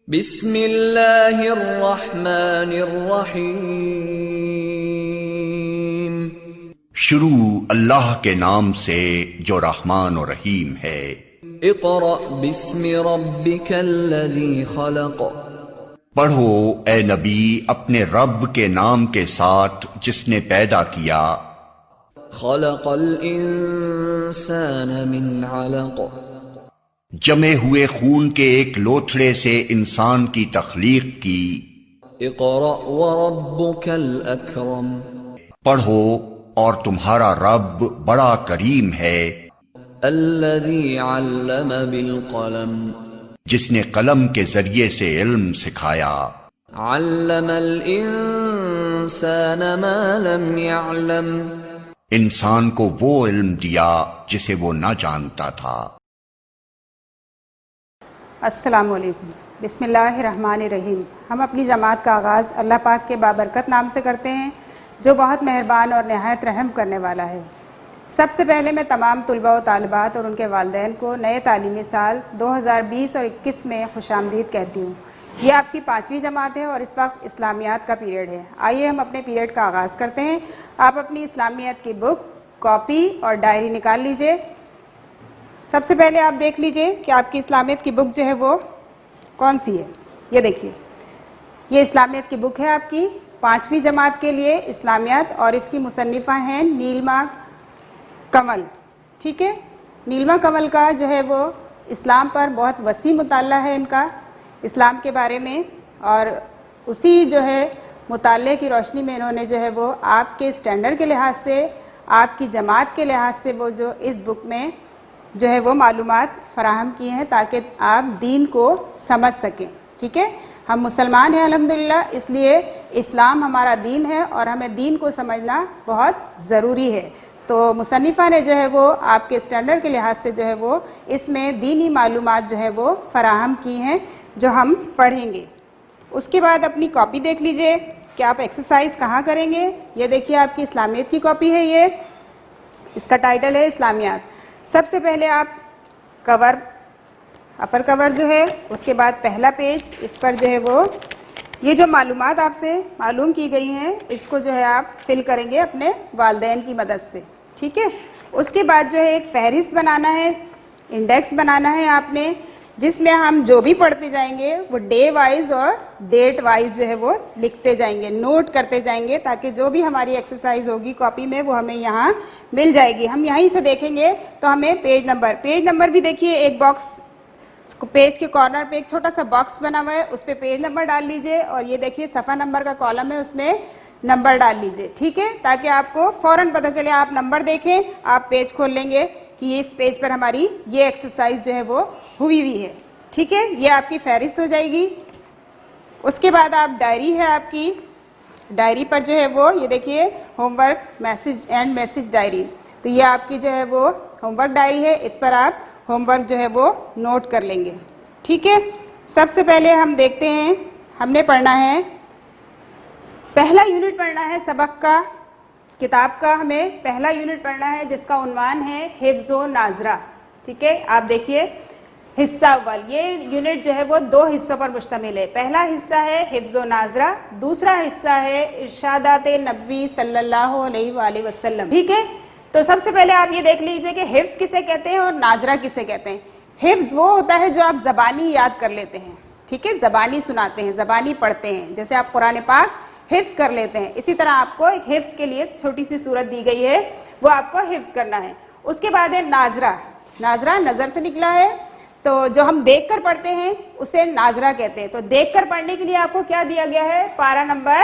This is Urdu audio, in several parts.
بسم اللہ الرحمن الرحیم۔ شروع اللہ کے نام سے جو رحمان و رحیم ہے۔ اقرأ بسم ربک الذی خلق۔ پڑھو اے نبی اپنے رب کے نام کے ساتھ جس نے پیدا کیا۔ خلق الانسان من علق۔ جمے ہوئے خون کے ایک لوتھڑے سے انسان کی تخلیق کی۔ اقرأ وربک الاکرم۔ پڑھو اور تمہارا رب بڑا کریم ہے۔ الذی علم بالقلم۔ جس نے قلم کے ذریعے سے علم سکھایا۔ علم الانسان ما لم يعلم۔ انسان کو وہ علم دیا جسے وہ نہ جانتا تھا۔ السلام علیکم۔ بسم اللہ الرحمن الرحیم۔ ہم اپنی جماعت کا آغاز اللہ پاک کے بابرکت نام سے کرتے ہیں جو بہت مہربان اور نہایت رحم کرنے والا ہے۔ سب سے پہلے میں تمام طلباء و طالبات اور ان کے والدین کو نئے تعلیمی سال 2020 اور 21 میں خوش آمدید کہتی ہوں۔ یہ آپ کی 5ویں جماعت ہے اور اس وقت اسلامیات کا پیریڈ ہے۔ آئیے ہم اپنے پیریڈ کا آغاز کرتے ہیں۔ آپ اپنی اسلامیات کی بک، کاپی اور ڈائری نکال لیجئے۔ سب سے پہلے آپ دیکھ لیجئے کہ آپ کی اسلامیت کی بک جو ہے وہ کون سی ہے۔ یہ دیکھیے، یہ اسلامیت کی بک ہے آپ کی 5ویں جماعت کے لیے اسلامیات، اور اس کی مصنفہ ہیں نیلما کمل۔ ٹھیک ہے، نیلما کمل کا جو ہے وہ اسلام پر بہت وسیع مطالعہ ہے ان کا، اسلام کے بارے میں، اور اسی جو ہے مطالعے کی روشنی میں انہوں نے جو ہے وہ آپ کے اسٹینڈرڈ کے لحاظ سے، آپ کی جماعت کے لحاظ سے وہ جو اس بک میں جو ہے وہ معلومات فراہم کی ہیں تاکہ آپ دین کو سمجھ سکیں۔ ٹھیک ہے، ہم مسلمان ہیں الحمدللہ، اس لیے اسلام ہمارا دین ہے اور ہمیں دین کو سمجھنا بہت ضروری ہے۔ تو مصنفہ نے جو ہے وہ آپ کے اسٹینڈرڈ کے لحاظ سے جو ہے وہ اس میں دینی معلومات جو ہے وہ فراہم کی ہیں جو ہم پڑھیں گے۔ اس کے بعد اپنی کاپی دیکھ لیجئے کہ آپ ایکسرسائز کہاں کریں گے۔ یہ دیکھیے آپ کی اسلامیت کی کاپی ہے، یہ اس کا ٹائٹل ہے اسلامیات۔ سب سے پہلے آپ کور، اپر کور جو ہے، اس کے بعد پہلا پیج، اس پر جو ہے وہ یہ جو معلومات آپ سے معلوم کی گئی ہیں اس کو جو ہے آپ فل کریں گے اپنے والدین کی مدد سے۔ ٹھیک ہے، اس کے بعد جو ہے ایک فہرست بنانا ہے، انڈیکس بنانا ہے آپ نے، جس میں ہم جو بھی پڑھتے جائیں گے وہ ڈے وائز اور ڈیٹ وائز جو ہے وہ لکھتے جائیں گے، نوٹ کرتے جائیں گے، تاکہ جو بھی ہماری ایکسرسائز ہوگی کاپی میں وہ ہمیں یہاں مل جائے گی۔ ہم یہیں سے دیکھیں گے تو ہمیں پیج نمبر بھی دیکھیے، ایک باکس، پیج کے کارنر پہ ایک چھوٹا سا باکس بنا ہوا ہے، اس پہ پیج نمبر ڈال لیجئے، اور یہ دیکھیے صفحہ نمبر کا کالم ہے، اس میں نمبر ڈال لیجئے۔ ٹھیک ہے، تاکہ آپ کو فوراً پتہ چلے، آپ نمبر دیکھیں، آپ پیج کھول لیں گے کہ اس پیج پر ہماری یہ ایکسرسائز جو ہے وہ ہوئی ہے۔ ٹھیک ہے، یہ آپ کی فہرست ہو جائے گی۔ اس کے بعد آپ ڈائری ہے آپ کی، ڈائری پر جو ہے وہ یہ دیکھیے home work message and message diary, تو یہ آپ کی جو ہے وہ ہوم ورک ڈائری ہے، اس پر آپ ہوم ورک جو ہے وہ نوٹ کر لیں گے۔ ٹھیک ہے، سب سے پہلے ہم دیکھتے ہیں، ہم نے پڑھنا ہے، پہلا یونٹ پڑھنا ہے سبق کا، کتاب کا ہمیں پہلا یونٹ پڑھنا ہے جس کا عنوان ہے حفظ و ناظرہ۔ ٹھیک ہے، آپ دیکھیے حصہ اول، یہ یونٹ جو ہے وہ 2 حصوں پر مشتمل ہے۔ پہلا حصہ ہے حفظ و ناظرہ، دوسرا حصہ ہے ارشادات نبوی صلی اللہ علیہ وآلہ وسلم۔ ٹھیک ہے، تو سب سے پہلے آپ یہ دیکھ لیجئے کہ حفظ کسے کہتے ہیں اور ناظرہ کسے کہتے ہیں۔ حفظ وہ ہوتا ہے جو آپ زبانی یاد کر لیتے ہیں، ٹھیک ہے، زبانی سناتے ہیں، زبانی پڑھتے ہیں، جیسے آپ قرآن پاک حفظ کر لیتے ہیں، اسی طرح آپ کو ایک حفظ کے لیے چھوٹی سی صورت دی گئی ہے، وہ آپ کو حفظ کرنا ہے۔ اس کے بعد ہے ناظرہ، ناظرہ نظر سے نکلا ہے، تو جو ہم دیکھ کر پڑھتے ہیں اسے ناظرہ کہتے ہیں۔ تو دیکھ کر پڑھنے کے لیے آپ کو کیا دیا گیا ہے، پارہ نمبر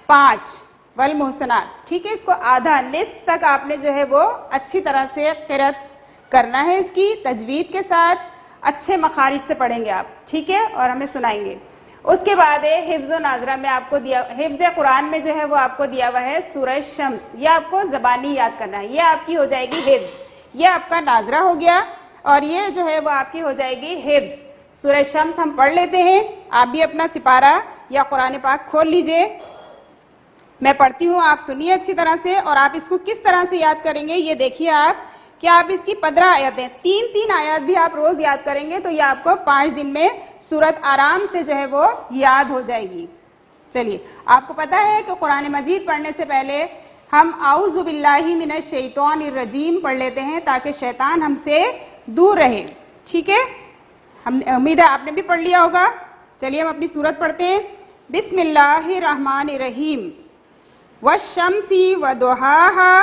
5 والمحسنات۔ ٹھیک ہے، اس کو آدھا نصف تک آپ نے جو ہے وہ اچھی طرح سے قرأت کرنا ہے، اس کی تجوید کے ساتھ اچھے مخارج سے پڑھیں گے آپ، ٹھیک ہے، اور ہمیں سنائیں گے۔ اس کے بعد ہے حفظ و ناظرہ میں آپ کو دیا، حفظ قرآن میں جو ہے وہ آپ کو دیا ہوا ہے سورہ شمس، یہ آپ کو زبانی یاد کرنا ہے، یہ آپ کی ہو جائے گی حفظ، یہ آپ کا ناظرہ ہو گیا، اور یہ جو ہے وہ آپ کی ہو جائے گی حفظ۔ سورہ شمس ہم پڑھ لیتے ہیں، آپ بھی اپنا سپارہ یا قرآن پاک کھول لیجئے، میں پڑھتی ہوں، آپ سنیے اچھی طرح سے، اور آپ اس کو کس طرح سے یاد کریں گے یہ دیکھیے آپ کہ آپ اس کی 15 آیتیں 3 آیات بھی آپ روز یاد کریں گے تو یہ آپ کو 5 دن میں سورت آرام سے جو ہے وہ یاد ہو جائے گی۔ چلیے، آپ کو پتہ ہے کہ قرآن مجید پڑھنے سے پہلے ہم اعوذ باللہ من الشیطان الرجیم پڑھ لیتے ہیں تاکہ شیطان ہم سے دور رہے، ٹھیک ہے؟ امید ہے آپ نے بھی پڑھ لیا ہوگا۔ چلیے ہم اپنی سورت پڑھتے ہیں۔ بسم اللہ الرحمن الرحیم۔ والشمس وضحاها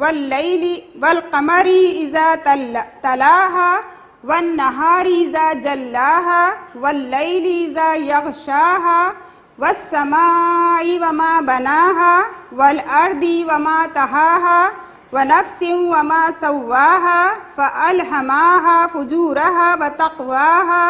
واللیل والقمر اذا تلاها والنہار اذا جلاها واللیل اذا یغشاها والسماء وما بناها والارض وما طحاها ونفس وما سواها فألهمها فجورها وتقواها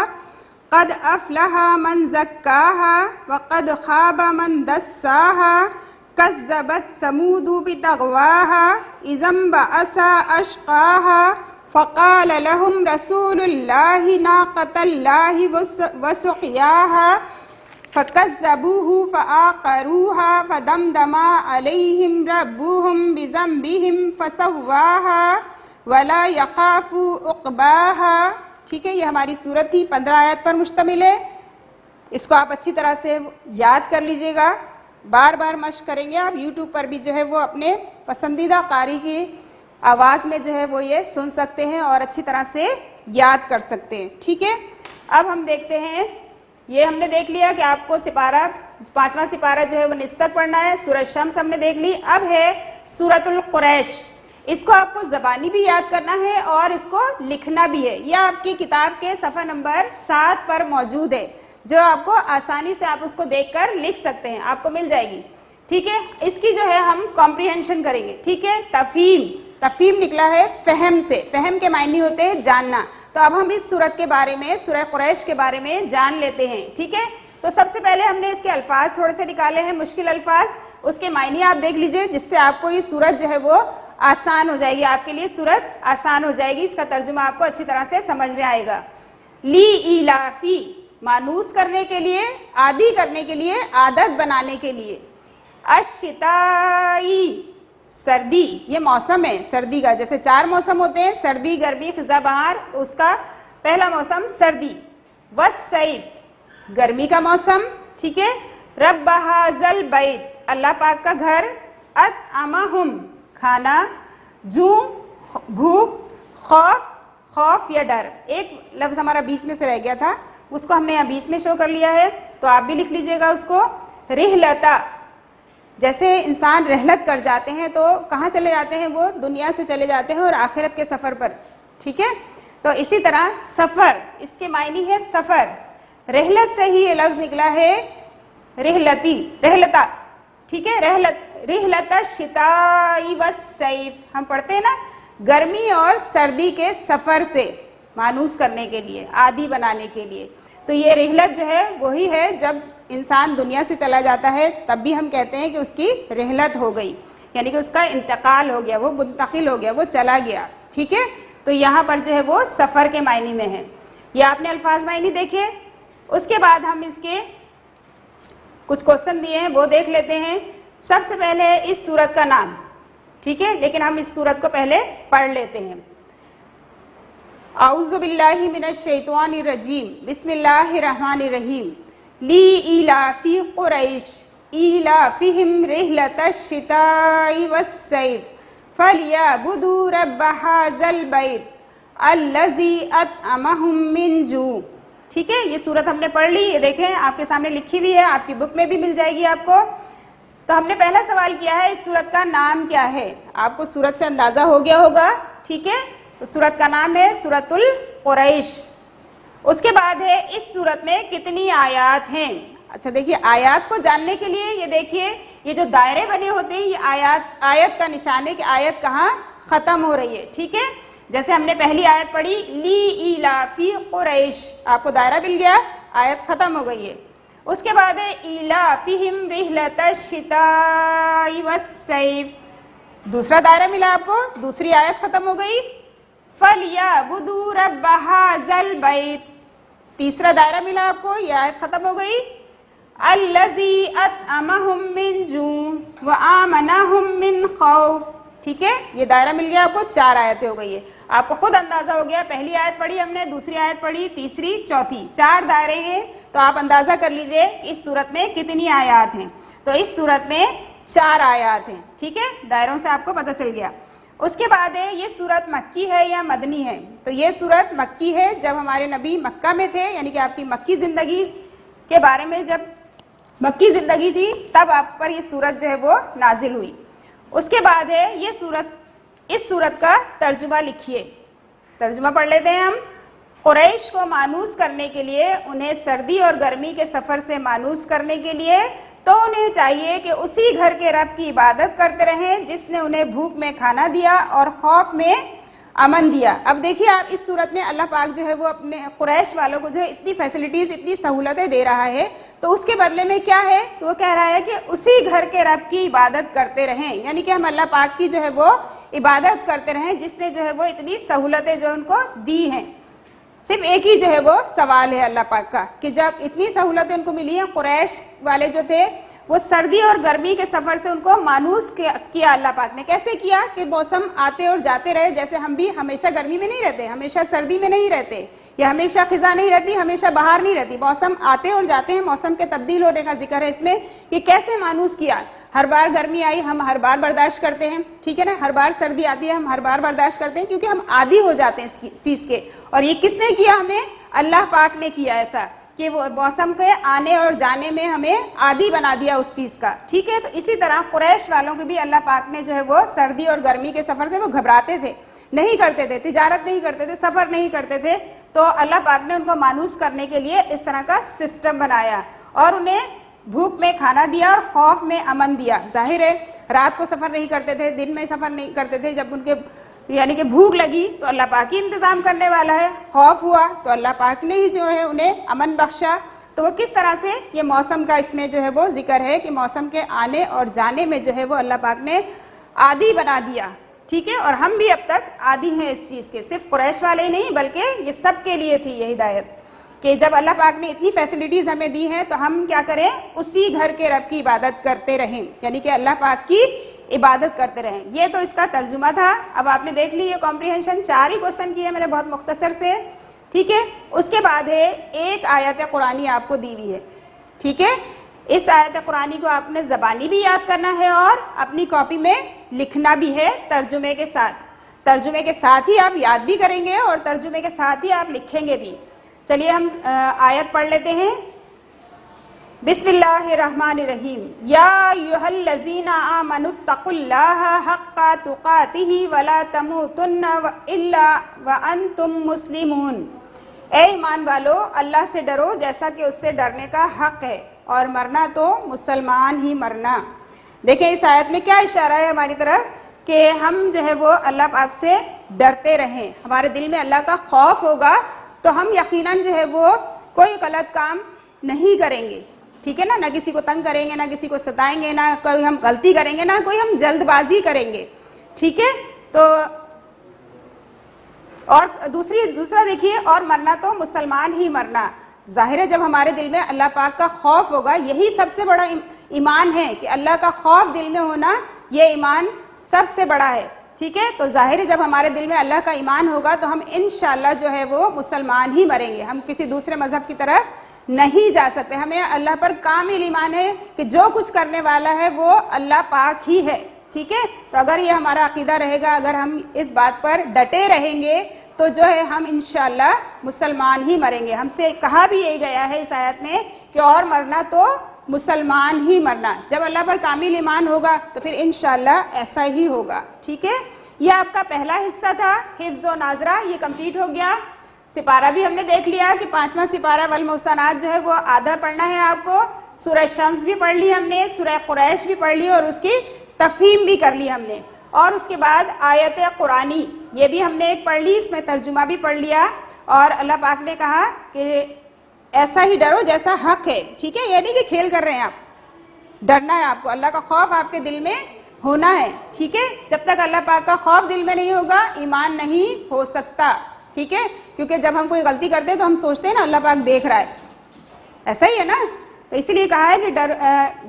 قد افلح من زکاها وقد خاب من دساها كذبت ثمود بطغواها اذ انبعث اشقاها فقال لهم رسول الله ناقة الله وسقياها فكذبوه فعقروها فدمدم عليهم ربهم بذنبهم فسواها ولا يخاف عقباها۔ ٹھیک ہے، یہ ہماری سورت تھی، 15 آیات پر مشتمل ہے۔ اس کو آپ اچھی طرح سے یاد کر لیجئے گا، بار بار مشق کریں گے۔ آپ یوٹیوب پر بھی جو ہے وہ اپنے پسندیدہ قاری کی آواز میں جو ہے وہ یہ سن سکتے ہیں اور اچھی طرح سے یاد کر سکتے ہیں، ٹھیک ہے؟ اب ہم دیکھتے ہیں، یہ ہم نے دیکھ لیا کہ آپ کو سپارہ 5واں سپارہ جو ہے وہ نصف تک پڑھنا ہے۔ سورۃ شمس ہم نے دیکھ لی۔ اب ہے سورۃ القریش۔ اس کو آپ کو زبانی بھی یاد کرنا ہے اور اس کو لکھنا بھی ہے۔ یہ آپ کی کتاب کے صفحہ نمبر 7 پر موجود ہے، جو آپ کو آسانی سے آپ اس کو دیکھ کر لکھ سکتے ہیں، آپ کو مل جائے گی، ٹھیک ہے؟ اس کی جو ہے ہم کمپریہنشن کریں گے، ٹھیک ہے؟ تفہیم نکلا ہے فہم سے، فہم کے معنی ہوتے ہیں جاننا۔ تو اب ہم اس سورت کے بارے میں، سورہ قریش کے بارے میں جان لیتے ہیں، ٹھیک ہے؟ تو سب سے پہلے ہم نے اس کے الفاظ تھوڑے سے نکالے ہیں، مشکل الفاظ، اس کے معنی آپ دیکھ لیجئے، جس سے آپ کو یہ سورت جو ہے وہ آسان ہو جائے گی، آپ کے لیے سورت آسان ہو جائے گی، اس کا ترجمہ آپ کو اچھی طرح سے سمجھ میں آئے گا۔ لی ایلافی، مانوس کرنے کے لیے، عادی کرنے کے لیے، عادت بنانے کے لیے۔ الشتائی، سردی، یہ موسم ہے سردی کا، جیسے 4 موسم ہوتے ہیں، سردی، گرمی، خزاں، بہار، اس کا پہلا موسم سردی۔ والصیف، گرمی کا موسم، ٹھیک ہے؟ رب ھذل بیت، اللہ پاک کا گھر، اطعمہم، کھانا، جو، بھوک، خوف یا ڈر۔ ایک لفظ ہمارا بیچ میں سے رہ گیا تھا، اس کو ہم نے یہاں بیچ میں شو کر لیا ہے، تو آپ بھی لکھ لیجئے گا اس کو۔ رحلتا، جیسے انسان رحلت کر جاتے ہیں تو کہاں چلے جاتے ہیں؟ وہ دنیا سے چلے جاتے ہیں اور آخرت کے سفر پر، ٹھیک ہے؟ تو اسی طرح سفر، اس کے معنی ہے سفر۔ رحلت سے ہی یہ لفظ نکلا ہے رحلتا، ٹھیک ہے؟ رحلت الشتاء والصیف، ہم پڑھتے ہیں نا، گرمی اور سردی کے سفر سے، مانوس کرنے کے لیے، عادی بنانے کے لیے۔ تو یہ رحلت جو ہے وہی ہے جب انسان دنیا سے چلا جاتا ہے، تب بھی ہم کہتے ہیں کہ اس کی رحلت ہو گئی، یعنی کہ اس کا انتقال ہو گیا، وہ منتقل ہو گیا، وہ چلا گیا، ٹھیک ہے؟ تو یہاں پر جو ہے وہ سفر کے معنی میں ہے۔ یہ آپ نے الفاظ معنی دیکھے۔ اس کے بعد ہم اس کے کچھ کوشچن دیے ہیں، وہ دیکھ لیتے ہیں۔ سب سے پہلے اس سورت کا نام، ٹھیک ہے؟ لیکن ہم اس سورت کو پہلے پڑھ لیتے ہیں۔ اعوذ باللہ من الشیطان الرجیم، بسم اللہ الرحمن الرحیم۔ لی ایلافی قریش ایلافہم رحلۃ الشتاء والصیف فلیعبدوا رب ھذا البیت الذی اطعمہم من جوع۔ ٹھیک ہے، یہ سورت ہم نے پڑھ لی، یہ دیکھیں آپ کے سامنے لکھی ہوئی ہے، آپ کی بک میں بھی مل جائے گی آپ کو۔ تو ہم نے پہلا سوال کیا ہے، اس سورت کا نام کیا ہے؟ آپ کو سورت سے اندازہ ہو گیا ہوگا، ٹھیک ہے؟ تو سورت کا نام ہے سورۃ القریش۔ اس کے بعد ہے اس سورت میں کتنی آیات ہیں؟ اچھا دیکھیے، آیات کو جاننے کے لیے یہ دیکھیے، یہ جو دائرے بنے ہوتے ہیں یہ آیت کا نشان ہے کہ آیت کہاں ختم ہو رہی ہے، ٹھیک ہے؟ جیسے ہم نے پہلی آیت پڑھی لی ایلافی قریش، آپ کو دائرہ مل گیا، آیت ختم ہو گئی ہے۔ اس کے بعد ہے ایلافہم رحلۃ الشتاء والصیف، دوسرا دائرہ ملا آپ کو، دوسری آیت ختم ہو گئی۔ فلیعبدوا رب ھذا البیت، تیسرا دائرہ ملا آپ کو، یہ آیت ختم ہو گئی۔ الذی اطعمہم من جوع وآمنہم من خوف، ٹھیک ہے, یہ دائرہ مل گیا آپ کو, 4 آیتیں ہو گئی ہے. آپ کو خود اندازہ ہو گیا, پہلی آیت پڑھی ہم نے, دوسری آیت پڑھی, تیسری, چوتھی, 4 دائرے ہیں. تو آپ اندازہ کر لیجئے اس صورت میں کتنی آیات ہیں. تو اس صورت میں 4 آیات ہیں. ٹھیک ہے, دائروں سے آپ کو پتہ چل گیا. اس کے بعد ہے یہ صورت مکی ہے یا مدنی ہے. تو یہ صورت مکی ہے, جب ہمارے نبی مکہ میں تھے, یعنی کہ آپ کی مکی زندگی کے بارے میں جب مکی زندگی تھی تب آپ پر یہ صورت جو ہے وہ نازل ہوئی. اس کے بعد ہے یہ صورت, اس صورت کا ترجمہ لکھیے. ترجمہ پڑھ لیتے ہیں ہم. قریش کو مانوس کرنے کے لیے, انہیں سردی اور گرمی کے سفر سے مانوس کرنے کے لیے, تو انہیں چاہیے کہ اسی گھر کے رب کی عبادت کرتے رہیں جس نے انہیں بھوک میں کھانا دیا اور خوف میں امن دیا. اب دیکھیے آپ, اس صورت میں اللہ پاک جو ہے وہ اپنے قریش والوں کو جو ہے اتنی فیسلٹیز, اتنی سہولتیں دے رہا ہے, تو اس کے بدلے میں کیا ہے کہ وہ کہہ رہا ہے کہ اسی گھر کے رب کی عبادت کرتے رہیں, یعنی کہ ہم اللہ پاک کی جو ہے وہ عبادت کرتے رہیں جس نے جو ہے وہ اتنی سہولتیں جو ان کو دی ہیں. صرف ایک ہی جو ہے وہ سوال ہے اللہ پاک کا کہ جب اتنی سہولتیں ان کو ملی ہیں, قریش والے جو تھے وہ سردی اور گرمی کے سفر سے ان کو مانوس کیا اللہ پاک نے. کیسے کیا کہ موسم آتے اور جاتے رہے, جیسے ہم بھی ہمیشہ گرمی میں نہیں رہتے, ہمیشہ سردی میں نہیں رہتے, یا ہمیشہ خزاں نہیں رہتی, ہمیشہ بہار نہیں رہتی, موسم آتے اور جاتے ہیں. موسم کے تبدیل ہونے کا ذکر ہے اس میں کہ کیسے مانوس کیا. ہر بار گرمی آئی ہم ہر بار برداشت کرتے ہیں, ٹھیک ہے نا, ہر بار سردی آتی ہے ہم ہر بار برداشت کرتے ہیں, کیونکہ ہم عادی ہو جاتے ہیں اس چیز کے. اور یہ کس نے کیا ہمیں؟ اللہ پاک نے کیا ایسا کہ وہ موسم کے آنے اور جانے میں ہمیں عادی بنا دیا اس چیز کا. ٹھیک ہے, تو اسی طرح قریش والوں کے بھی اللہ پاک نے جو ہے وہ سردی اور گرمی کے سفر سے وہ گھبراتے تھے, نہیں کرتے تھے, تجارت نہیں کرتے تھے, سفر نہیں کرتے تھے. تو اللہ پاک نے ان کو مانوس کرنے کے لیے اس طرح کا سسٹم بنایا اور انہیں بھوک میں کھانا دیا اور خوف میں امن دیا. ظاہر ہے رات کو سفر نہیں کرتے تھے, دن میں سفر نہیں کرتے تھے. جب ان کے یعنی کہ بھوک لگی تو اللہ پاک ہی انتظام کرنے والا ہے, خوف ہوا تو اللہ پاک نے ہی جو ہے انہیں امن بخشا. تو وہ کس طرح سے, یہ موسم کا اس میں جو ہے وہ ذکر ہے کہ موسم کے آنے اور جانے میں جو ہے وہ اللہ پاک نے عادی بنا دیا. ٹھیک ہے, اور ہم بھی اب تک عادی ہیں اس چیز کے, صرف قریش والے ہی نہیں بلکہ یہ سب کے لیے تھی یہ ہدایت کہ جب اللہ پاک نے اتنی فیسلٹیز ہمیں دی ہیں تو ہم کیا کریں, اسی گھر کے رب کی عبادت کرتے رہیں, یعنی کہ اللہ پاک کی عبادت کرتے رہیں. یہ تو اس کا ترجمہ تھا. اب آپ نے دیکھ لی یہ کمپریہنشن, 4 ہی کوشچن کیے میں نے بہت مختصر سے. ٹھیک ہے, اس کے بعد ہے ایک آیت قرآنی آپ کو دی ہوئی ہے. ٹھیک ہے, اس آیت قرآنی کو آپ نے زبانی بھی یاد کرنا ہے اور اپنی کاپی میں لکھنا بھی ہے ترجمے کے ساتھ. ترجمے کے ساتھ ہی آپ یاد بھی کریں گے اور ترجمے کے ساتھ ہی آپ لکھیں گے بھی. چلیے ہم آیت پڑھ لیتے ہیں. بسم اللہ الرحمن الرحیم. یا ایھا الذین آمنوا اتقوا اللہ حق تقاتہ ولا تموتن الا وانتم مسلمون. اے ایمان والو, اللہ سے ڈرو جیسا کہ اس سے ڈرنے کا حق ہے, اور مرنا تو مسلمان ہی مرنا. دیکھیں اس آیت میں کیا اشارہ ہے ہماری طرف کہ ہم جو ہے وہ اللہ پاک سے ڈرتے رہیں, ہمارے دل میں اللہ کا خوف ہوگا تو ہم یقیناً جو ہے وہ کوئی غلط کام نہیں کریں گے. ٹھیک ہے نا, نہ کسی کو تنگ کریں گے, نہ کسی کو ستائیں گے, نہ کوئی ہم غلطی کریں گے, نہ کوئی ہم جلد بازی کریں گے. ٹھیک ہے, تو اور دوسرا دیکھیے, اور مرنا تو مسلمان ہی مرنا. ظاہر ہے جب ہمارے دل میں اللہ پاک کا خوف ہوگا, یہی سب سے بڑا ایمان ہے کہ اللہ کا خوف دل میں ہونا, یہ ایمان سب سے بڑا ہے. ٹھیک ہے, تو ظاہر ہے جب ہمارے دل میں اللہ کا ایمان ہوگا تو ہم انشاءاللہ جو ہے وہ مسلمان ہی مریں گے, ہم کسی دوسرے مذہب کی طرف نہیں جا سکتے. ہمیں اللہ پر کامل ایمان ہے کہ جو کچھ کرنے والا ہے وہ اللہ پاک ہی ہے. ٹھیک ہے, تو اگر یہ ہمارا عقیدہ رہے گا, اگر ہم اس بات پر ڈٹے رہیں گے تو جو ہے ہم انشاءاللہ مسلمان ہی مریں گے. ہم سے کہا بھی یہی گیا ہے اس آیت میں کہ اور مرنا تو مسلمان ہی مرنا. جب اللہ پر کامل ایمان ہوگا تو پھر انشاءاللہ ایسا ہی ہوگا. ٹھیک ہے, یہ آپ کا پہلا حصہ تھا حفظ و ناظرہ, یہ کمپلیٹ ہو گیا. سپارہ بھی ہم نے دیکھ لیا کہ 5واں سپارہ والمحصنات جو ہے وہ آدھا پڑھنا ہے آپ کو. سورہ شمس بھی پڑھ لی ہم نے, سورہ قریش بھی پڑھ لی اور اس کی تفہیم بھی کر لی ہم نے. اور اس کے بعد آیت قرآنی یہ بھی ہم نے ایک پڑھ لی, اس میں ترجمہ بھی پڑھ لیا. اور اللہ پاک نے کہا کہ ایسا ہی ڈرو جیسا حق ہے. ٹھیک ہے, یہ نہیں کہ کھیل کر رہے ہیں آپ, ڈرنا ہے آپ کو, اللہ کا خوف آپ کے دل میں ہونا ہے. ٹھیک ہے, جب تک اللہ پاک کا خوف دل میں نہیں ہوگا ایمان نہیں ہو سکتا. ٹھیک ہے, کیونکہ جب ہم کوئی غلطی کرتے ہیں تو ہم سوچتے ہیں نا اللہ پاک دیکھ رہا ہے, ایسا ہی ہے نا. تو اس لیے کہا ہے کہ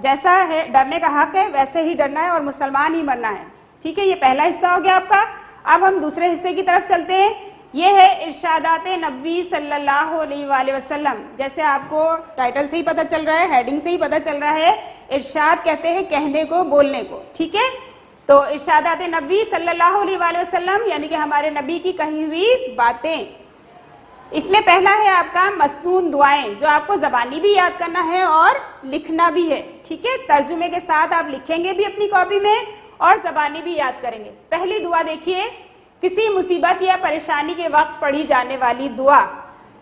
جیسا ہے ڈرنے کا حق ہے ویسے ہی ڈرنا ہے اور مسلمان ہی مرنا ہے. ٹھیک ہے, یہ پہلا حصہ ہو گیا آپ کا. اب ہم دوسرے حصے کی طرف چلتے ہیں. یہ ہے ارشادات نبی صلی اللہ علیہ وآلہ وسلم. جیسے آپ کو ٹائٹل سے ہی پتہ چل رہا ہے, ہیڈنگ سے ہی پتہ چل رہا ہے, ارشاد کہتے ہیں کہنے کو, بولنے کو. ٹھیک ہے, تو ارشادات نبی صلی اللہ علیہ وآلہ وسلم یعنی کہ ہمارے نبی کی کہی ہوئی باتیں. اس میں پہلا ہے آپ کا مسنون دعائیں, جو آپ کو زبانی بھی یاد کرنا ہے اور لکھنا بھی ہے. ٹھیک ہے, ترجمے کے ساتھ آپ لکھیں گے بھی اپنی کاپی میں اور زبانی بھی یاد کریں گے. پہلی دعا دیکھیے, کسی مصیبت یا پریشانی کے وقت پڑھی جانے والی دعا,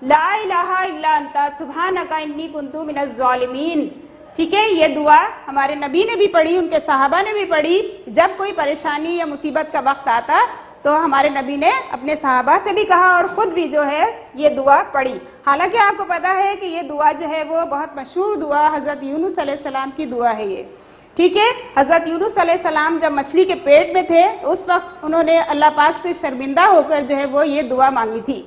لا الہ الا انت سبحانک انی کنت من الظالمین. ٹھیک ہے, یہ دعا ہمارے نبی نے بھی پڑھی, ان کے صحابہ نے بھی پڑھی. جب کوئی پریشانی یا مصیبت کا وقت آتا تو ہمارے نبی نے اپنے صحابہ سے بھی کہا اور خود بھی جو ہے یہ دعا پڑھی. حالانکہ آپ کو پتا ہے کہ یہ دعا جو ہے وہ بہت مشہور دعا حضرت یونس علیہ السلام کی دعا ہے یہ. ٹھیک ہے, حضرت یونس علیہ السلام جب مچھلی کے پیٹ میں تھے تو اس وقت انہوں نے اللہ پاک سے شرمندہ ہو کر جو ہے وہ یہ دعا مانگی تھی.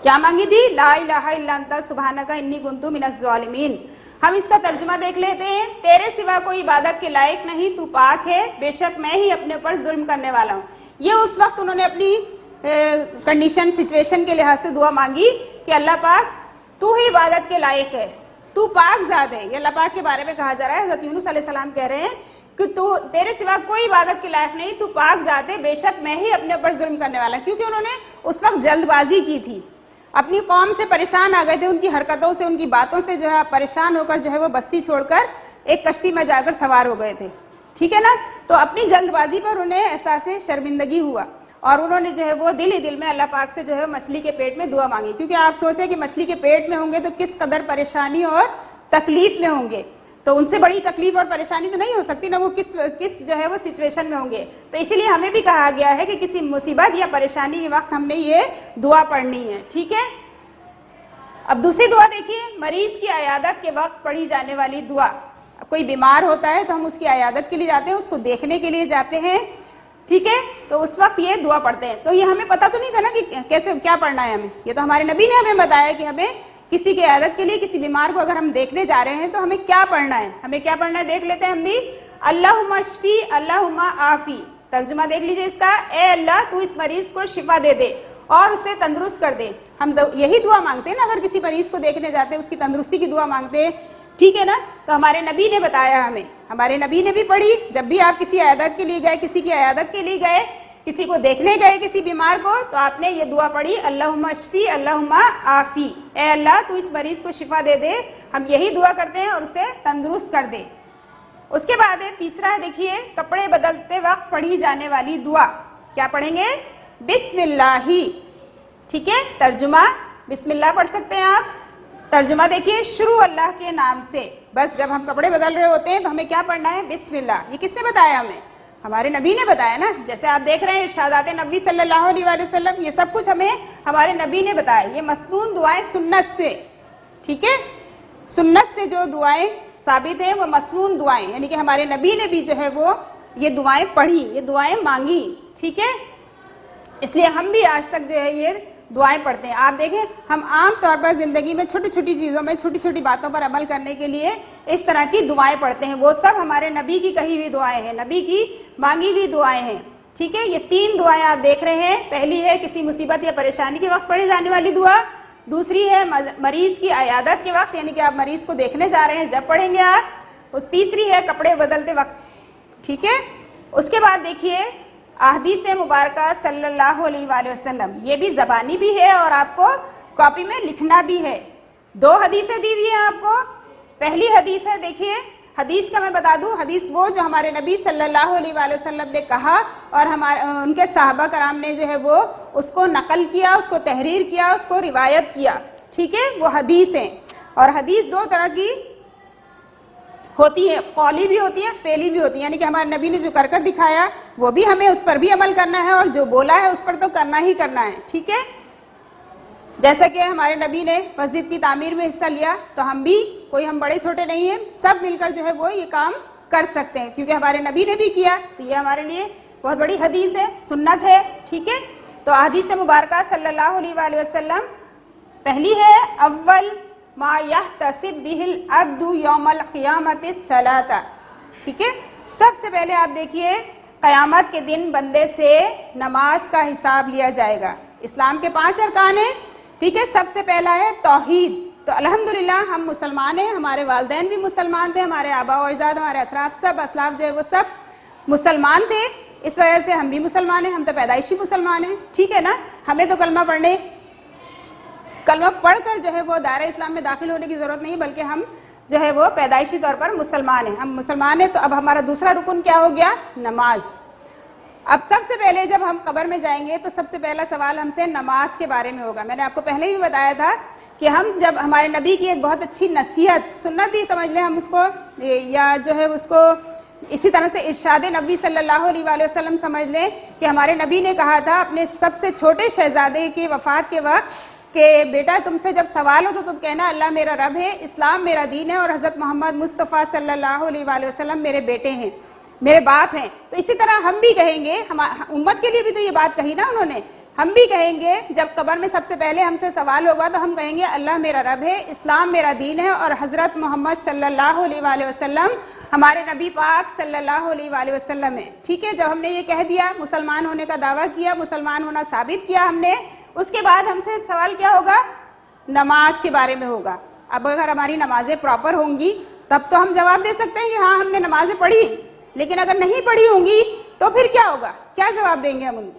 کیا مانگی تھی؟ لا الہ الا انت سبحانک انی کنت من الظالمین. ہم اس کا ترجمہ دیکھ لیتے ہیں. تیرے سوا کوئی عبادت کے لائق نہیں, تو پاک ہے, بے شک میں ہی اپنے پر ظلم کرنے والا ہوں. یہ اس وقت انہوں نے اپنی کنڈیشن سچویشن کے لحاظ سے دعا مانگی کہ اللہ پاک تو ہی عبادت کے لائق ہے, تو پاک ذات ہے. یہ اللہ پاک کے بارے میں کہا جا رہا ہے. حضرت یونس علیہ السلام کہہ رہے ہیں کہ تو تیرے سوا کوئی عبادت کے لائق نہیں, تو پاک ذات ہے, بے شک میں ہی اپنے اوپر ظلم کرنے والا. کیونکہ انہوں نے اس وقت جلد بازی کی تھی, اپنی قوم سے پریشان آ گئے تھے, ان کی حرکتوں سے, ان کی باتوں سے جو ہے پریشان ہو کر جو ہے وہ بستی چھوڑ کر ایک کشتی میں جا کر سوار ہو گئے تھے. ٹھیک ہے نا, تو اپنی جلد بازی پر انہیں احساس شرمندگی ہوا اور انہوں نے جو ہے وہ دل ہی دل میں اللہ پاک سے جو ہے مچھلی کے پیٹ میں دعا مانگی. کیونکہ آپ سوچیں کہ مچھلی کے پیٹ میں ہوں گے تو کس قدر پریشانی اور تکلیف میں ہوں گے, تو ان سے بڑی تکلیف اور پریشانی تو نہیں ہو سکتی نا, وہ کس جو ہے وہ سچویشن میں ہوں گے. تو اسی لیے ہمیں بھی کہا گیا ہے کہ کسی مصیبت یا پریشانی کے وقت ہم نے یہ دعا پڑھنی ہے. ٹھیک ہے, اب دوسری دعا دیکھیے, مریض کی عیادت کے وقت پڑھی جانے والی دعا. کوئی بیمار ہوتا ہے تو ہم اس کی عیادت کے لیے جاتے ہیں, اس کو دیکھنے کے لیے جاتے ہیں. ٹھیک ہے, تو اس وقت یہ دعا پڑھتے ہیں. تو یہ ہمیں پتہ تو نہیں تھا نا کہ کیسے کیا پڑھنا ہے ہمیں, یہ تو ہمارے نبی نے ہمیں بتایا کہ ہمیں کسی کی عیادت کے لیے, کسی بیمار کو اگر ہم دیکھنے جا رہے ہیں تو ہمیں کیا پڑھنا ہے. ہمیں کیا پڑھنا ہے دیکھ لیتے ہیں ہم بھی. اللہم اشفی اللہم عافی. ترجمہ دیکھ لیجئے اس کا, اے اللہ تو اس مریض کو شفا دے دے اور اسے تندرست کر دے. ہم یہی دعا مانگتے ہیں نا اگر کسی مریض کو دیکھنے جاتے ہیں, اس کی تندرستی کی دعا مانگتے ہیں. ٹھیک ہے نا, تو ہمارے نبی نے بتایا ہمیں, ہمارے نبی نے بھی پڑھی. جب بھی آپ کسی عیادت کے لیے گئے, کسی کی عیادت کے لیے گئے, کسی کو دیکھنے گئے, کسی بیمار کو, تو آپ نے یہ دعا پڑھی, اللہم اشفی اللہم عافی. اے اللہ تو اس مریض کو شفا دے دے. ہم یہی دعا کرتے ہیں اور اسے تندرست کر دے. اس کے بعد تیسرا ہے دیکھیے, کپڑے بدلتے وقت پڑھی جانے والی دعا. کیا پڑھیں گے؟ بسم اللہ. ٹھیک ہے, ترجمہ بسم اللہ پڑھ سکتے ہیں آپ. ترجمہ دیکھیے, شروع اللہ کے نام سے. بس جب ہم کپڑے بدل رہے ہوتے ہیں تو ہمیں کیا پڑھنا ہے؟ بسم اللہ. یہ کس نے بتایا ہمیں؟ ہمارے نبی نے بتایا نا. جیسے آپ دیکھ رہے ہیں ارشادات نبی صلی اللہ علیہ وآلہ وسلم, یہ سب کچھ ہمیں ہمارے نبی نے بتایا. یہ مسنون دعائیں سنت سے. ٹھیک ہے, سنت سے جو دعائیں ثابت ہیں وہ مسنون دعائیں, یعنی کہ ہمارے نبی نے بھی جو ہے وہ یہ دعائیں پڑھی, یہ دعائیں مانگی. ٹھیک ہے, اس لیے ہم بھی آج تک جو ہے یہ دعائیں پڑھتے ہیں. آپ دیکھیں ہم عام طور پر زندگی میں چھوٹی چھوٹی چیزوں میں, چھوٹی چھوٹی باتوں پر عمل کرنے کے لیے اس طرح کی دعائیں پڑھتے ہیں. وہ سب ہمارے نبی کی کہی ہوئی دعائیں ہیں, نبی کی مانگی ہوئی دعائیں ہیں. ٹھیک ہے, یہ 3 دعائیں آپ دیکھ رہے ہیں. پہلی ہے کسی مصیبت یا پریشانی کے وقت پڑھی جانے والی دعا. دوسری ہے مریض کی عیادت کے وقت, یعنی کہ آپ مریض کو دیکھنے جا رہے ہیں جب پڑھیں گے آپ. تیسری ہے کپڑے بدلتے وقت. ٹھیک ہے, اس کے بعد دیکھیے احادیث مبارکہ صلی اللہ علیہ وآلہ وسلم. یہ بھی زبانی بھی ہے اور آپ کو کاپی میں لکھنا بھی ہے. 2 حدیثیں دی ہوئی ہیں آپ کو. پہلی حدیث ہے دیکھیے, حدیث کا میں بتا دوں, حدیث وہ جو ہمارے نبی صلی اللہ علیہ وآلہ وسلم نے کہا اور ان کے صحابہ کرام نے جو ہے وہ اس کو نقل کیا, اس کو تحریر کیا, اس کو روایت کیا. ٹھیک ہے, وہ حدیث ہیں. اور حدیث 2 طرح کی ہوتی ہے, قولی بھی ہوتی ہے, فعلی بھی ہوتی ہے. یعنی کہ ہمارے نبی نے جو کر کر دکھایا وہ بھی ہمیں اس پر بھی عمل کرنا ہے, اور جو بولا ہے اس پر تو کرنا ہی کرنا ہے. ٹھیک ہے, جیسا کہ ہمارے نبی نے مسجد کی تعمیر میں حصہ لیا تو ہم بھی, کوئی ہم بڑے چھوٹے نہیں ہیں, سب مل کر جو ہے وہ یہ کام کر سکتے ہیں, کیونکہ ہمارے نبی نے بھی کیا. تو یہ ہمارے لیے بہت بڑی حدیث ہے, سنت ہے. ٹھیک ہے, تو حدیث مبارکہ صلی اللہ علیہ وآلہ وسلم پہلی ہے, اول ما یحتسب بہ العبد یوم القیامت الصلاۃ. ٹھیک ہے, سب سے پہلے آپ دیکھیے قیامت کے دن بندے سے نماز کا حساب لیا جائے گا۔ اسلام کے 5 ارکان ہیں، ٹھیک ہے۔ سب سے پہلا ہے توحید۔ تو الحمدللہ ہم مسلمان ہیں، ہمارے والدین بھی مسلمان تھے، ہمارے آباء و اجداد، ہمارے اسلاف جو ہے وہ سب مسلمان تھے، اس وجہ سے ہم بھی مسلمان ہیں، ہم تو پیدائشی مسلمان ہیں، ٹھیک ہے نا۔ ہمیں تو کلمہ پڑھ کر جو ہے وہ دائرہ اسلام میں داخل ہونے کی ضرورت نہیں، بلکہ ہم جو ہے وہ پیدائشی طور پر مسلمان ہیں، ہم مسلمان ہیں۔ تو اب ہمارا دوسرا رکن کیا ہو گیا؟ نماز۔ اب سب سے پہلے جب ہم قبر میں جائیں گے تو سب سے پہلا سوال ہم سے نماز کے بارے میں ہوگا۔ میں نے آپ کو پہلے بھی بتایا تھا کہ ہم جب ہمارے نبی کی ایک بہت اچھی نصیحت، سنت ہی سمجھ لیں ہم اس کو، یا جو ہے اس کو اسی طرح سے ارشاد نبی صلی اللہ علیہ وآلہ وسلم سمجھ لیں کہ ہمارے نبی نے کہا تھا اپنے سب سے چھوٹے شہزادے کی وفات کے وقت کہ بیٹا تم سے جب سوال ہو تو تم کہنا اللہ میرا رب ہے، اسلام میرا دین ہے، اور حضرت محمد مصطفیٰ صلی اللہ علیہ وآلہ وسلم میرے بیٹے ہیں، میرے باپ ہیں۔ تو اسی طرح ہم بھی کہیں گے، امت کے لیے بھی تو یہ بات کہی نا انہوں نے، ہم بھی کہیں گے جب قبر میں سب سے پہلے ہم سے سوال ہوگا تو ہم کہیں گے اللہ میرا رب ہے، اسلام میرا دین ہے، اور حضرت محمد صلی اللہ علیہ وآلہ وسلم ہمارے نبی پاک صلی اللہ علیہ وآلہ وسلم ہے، ٹھیک ہے۔ جب ہم نے یہ کہہ دیا، مسلمان ہونے کا دعویٰ کیا، مسلمان ہونا ثابت کیا ہم نے، اس کے بعد ہم سے سوال کیا ہوگا؟ نماز کے بارے میں ہوگا۔ اب اگر ہماری نمازیں پراپر ہوں گی تب تو ہم جواب دے سکتے ہیں کہ ہاں ہم نے نمازیں پڑھی، لیکن اگر نہیں پڑھی ہوں گی تو پھر کیا ہوگا؟ کیا جواب دیں گے ہم ان کو؟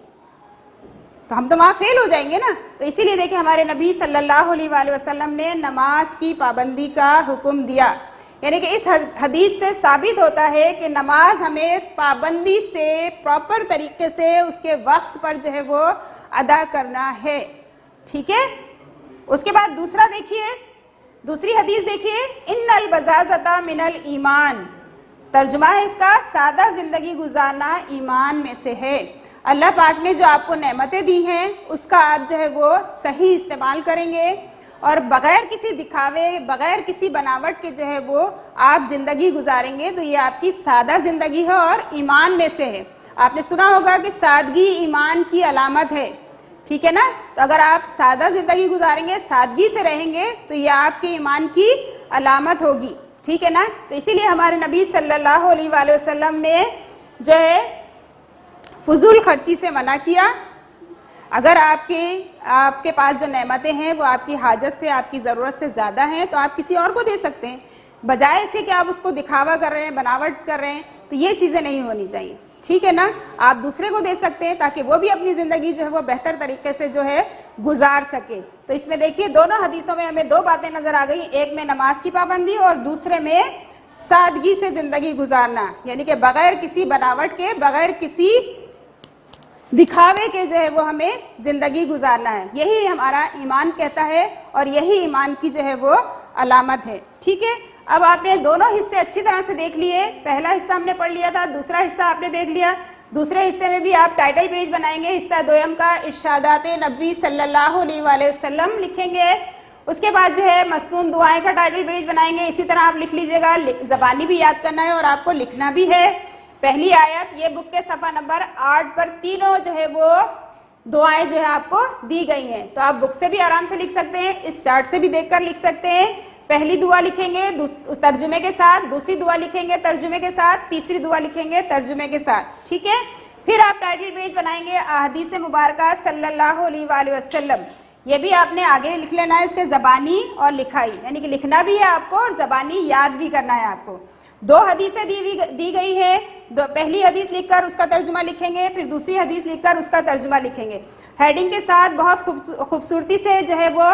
تو ہم تو وہاں فیل ہو جائیں گے نا۔ تو اسی لیے دیکھیں ہمارے نبی صلی اللہ علیہ وآلہ وسلم نے نماز کی پابندی کا حکم دیا، یعنی کہ اس حدیث سے ثابت ہوتا ہے کہ نماز ہمیں پابندی سے، پراپر طریقے سے اس کے وقت پر جو ہے وہ ادا کرنا ہے، ٹھیک ہے۔ اس کے بعد دوسرا دیکھیے، دوسری حدیث دیکھیے، ان البزازۃ من الایمان، ترجمہ ہے اس کا سادہ زندگی گزارنا ایمان میں سے ہے۔ اللہ پاک نے جو آپ کو نعمتیں دی ہیں اس کا آپ جو ہے وہ صحیح استعمال کریں گے اور بغیر کسی دکھاوے، بغیر کسی بناوٹ کے جو ہے وہ آپ زندگی گزاریں گے تو یہ آپ کی سادہ زندگی ہے اور ایمان میں سے ہے۔ آپ نے سنا ہوگا کہ سادگی ایمان کی علامت ہے، ٹھیک ہے نا۔ تو اگر آپ سادہ زندگی گزاریں گے، سادگی سے رہیں گے تو یہ آپ کے ایمان کی علامت ہوگی، ٹھیک ہے نا۔ تو اسی لیے ہمارے نبی صلی اللہ علیہ وآلہ وسلم نے جو ہے فضول خرچی سے منع کیا۔ اگر آپ کے پاس جو نعمتیں ہیں وہ آپ کی حاجت سے، آپ کی ضرورت سے زیادہ ہیں تو آپ کسی اور کو دے سکتے ہیں، بجائے اس کے کہ آپ اس کو دکھاوا کر رہے ہیں، بناوٹ کر رہے ہیں، تو یہ چیزیں نہیں ہونی چاہیے، ٹھیک ہے نا۔ آپ دوسرے کو دے سکتے ہیں تاکہ وہ بھی اپنی زندگی جو ہے وہ بہتر طریقے سے جو ہے گزار سکے۔ تو اس میں دیکھیے دونوں حدیثوں میں ہمیں دو باتیں نظر آ گئی، ایک میں نماز کی پابندی اور دوسرے میں سادگی سے زندگی گزارنا، یعنی کہ بغیر کسی بناوٹ کے، بغیر کسی دکھاوے کے جو ہے وہ ہمیں زندگی گزارنا ہے۔ یہی ہمارا ایمان کہتا ہے اور یہی ایمان کی جو ہے وہ علامت ہے، ٹھیک ہے۔ اب آپ نے دونوں حصے اچھی طرح سے دیکھ لیے، پہلا حصہ ہم نے پڑھ لیا تھا، دوسرا حصہ آپ نے دیکھ لیا۔ دوسرے حصے میں بھی آپ ٹائٹل پیج بنائیں گے، حصہ دویم کا ارشادات نبوی صلی اللہ علیہ وآلہ وسلم لکھیں گے۔ اس کے بعد جو ہے مستون دعائیں کا ٹائٹل پیج بنائیں گے، اسی طرح آپ لکھ لیجئے گا، زبانی بھی یاد کرنا ہے اور آپ کو لکھنا بھی ہے۔ پہلی آیت یہ بک کے صفحہ نمبر 8 پر تینوں جو ہے وہ دعائیں جو ہے آپ کو دی گئی ہیں، تو آپ بک سے بھی آرام سے لکھ سکتے ہیں، اس چارٹ سے بھی دیکھ کر لکھ سکتے ہیں۔ پہلی دعا لکھیں گے ترجمے کے ساتھ، دوسری دعا لکھیں گے ترجمے کے ساتھ، تیسری دعا لکھیں گے ترجمے کے ساتھ، ٹھیک ہے۔ پھر آپ ٹائٹل پیج بنائیں گے احادیث مبارکہ صلی اللہ علیہ وآلہ وسلم، یہ بھی آپ نے آگے لکھ لینا ہے، اس کے زبانی اور لکھائی، یعنی کہ لکھنا بھی ہے آپ کو اور زبانی یاد بھی کرنا ہے آپ کو۔ دو حدیثیں دی گئی ہیں، پہلی حدیث لکھ کر اس کا ترجمہ لکھیں گے، پھر دوسری حدیث لکھ کر اس کا ترجمہ لکھیں گے، ہیڈنگ کے ساتھ بہت خوبصورتی سے جو ہے وہ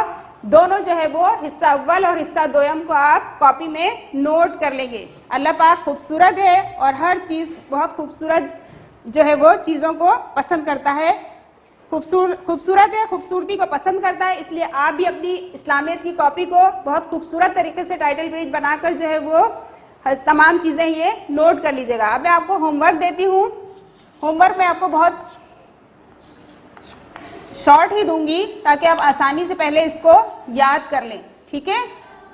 دونوں جو ہے وہ حصہ اول اور حصہ دویم کو آپ کاپی میں نوٹ کر لیں گے۔ اللہ پاک خوبصورت ہے اور ہر چیز بہت خوبصورت جو ہے وہ چیزوں کو پسند کرتا ہے، خوبصورت ہے، خوبصورتی کو پسند کرتا ہے، اس لیے آپ بھی اپنی اسلامیت کی کاپی کو بہت خوبصورت طریقے سے ٹائٹل پیج بنا کر جو ہے وہ تمام چیزیں یہ نوٹ کر لیجئے گا۔ اب میں آپ کو ہوم ورک دیتی ہوں، ہوم ورک میں آپ کو بہت شارٹ ہی دوں گی تاکہ آپ آسانی سے پہلے اس کو یاد کر لیں، ٹھیک ہے۔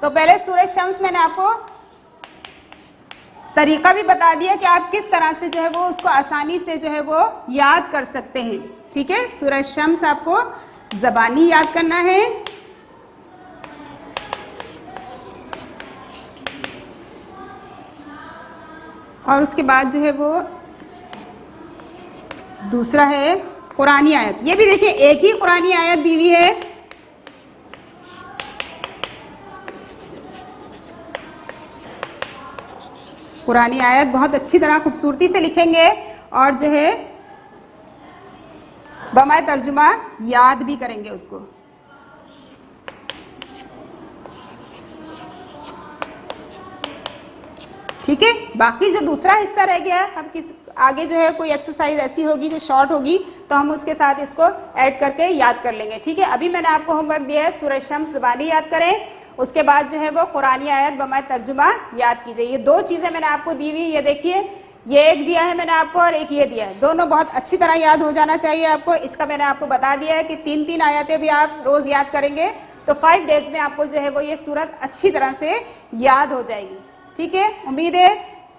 تو پہلے سورہ شمس میں نے آپ کو طریقہ بھی بتا دیا کہ آپ کس طرح سے جو ہے وہ اس کو آسانی سے جو ہے وہ یاد کر سکتے ہیں، ٹھیک ہے۔ سورہ شمس آپ کو زبانی یاد کرنا ہے، اور اس کے بعد جو ہے وہ دوسرا ہے قرآنی آیت. یہ بھی دیکھیں ایک ہی قرآنی آیت دی ہوئی ہے. قرآنی آیت بہت اچھی طرح خوبصورتی سے لکھیں گے اور جو ہے بمائے ترجمہ یاد بھی کریں گے اس کو. ٹھیک ہے. باقی جو دوسرا حصہ رہ گیا ہے, اب آگے جو ہے کوئی ایکسرسائز ایسی ہوگی جو شارٹ ہوگی تو ہم اس کے ساتھ اس کو ایڈ کر کے یاد کر لیں گے. ٹھیک ہے. ابھی میں نے آپ کو ہوم ورک دیا ہے سورہ شمس زبانی یاد کریں, اس کے بعد جو ہے وہ قرآنی آیت بمائے ترجمہ یاد کیجئے. یہ دو چیزیں میں نے آپ کو دی ہوئی, یہ دیکھیے یہ ایک دیا ہے میں نے آپ کو اور ایک یہ دیا ہے, دونوں بہت اچھی طرح یاد ہو جانا چاہیے آپ کو. اس کا میں نے آپ کو بتا دیا ہے کہ 3 آیتیں بھی آپ روز یاد کریں گے تو 5 ڈیز میں آپ کو جو ہے وہ یہ سورت اچھی طرح سے یاد ہو جائے گی. ٹھیک ہے. امید ہے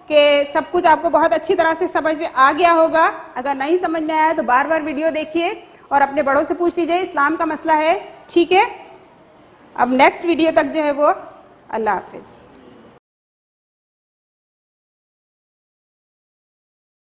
کہ سب کچھ آپ کو بہت اچھی طرح سے سمجھ میں آ گیا ہوگا. اگر نہیں سمجھ میں آیا تو بار بار ویڈیو دیکھیے اور اپنے بڑوں سے پوچھ لیجئے, اسلام کا مسئلہ ہے. ٹھیک ہے. اب نیکسٹ ویڈیو تک جو ہے وہ اللہ حافظ.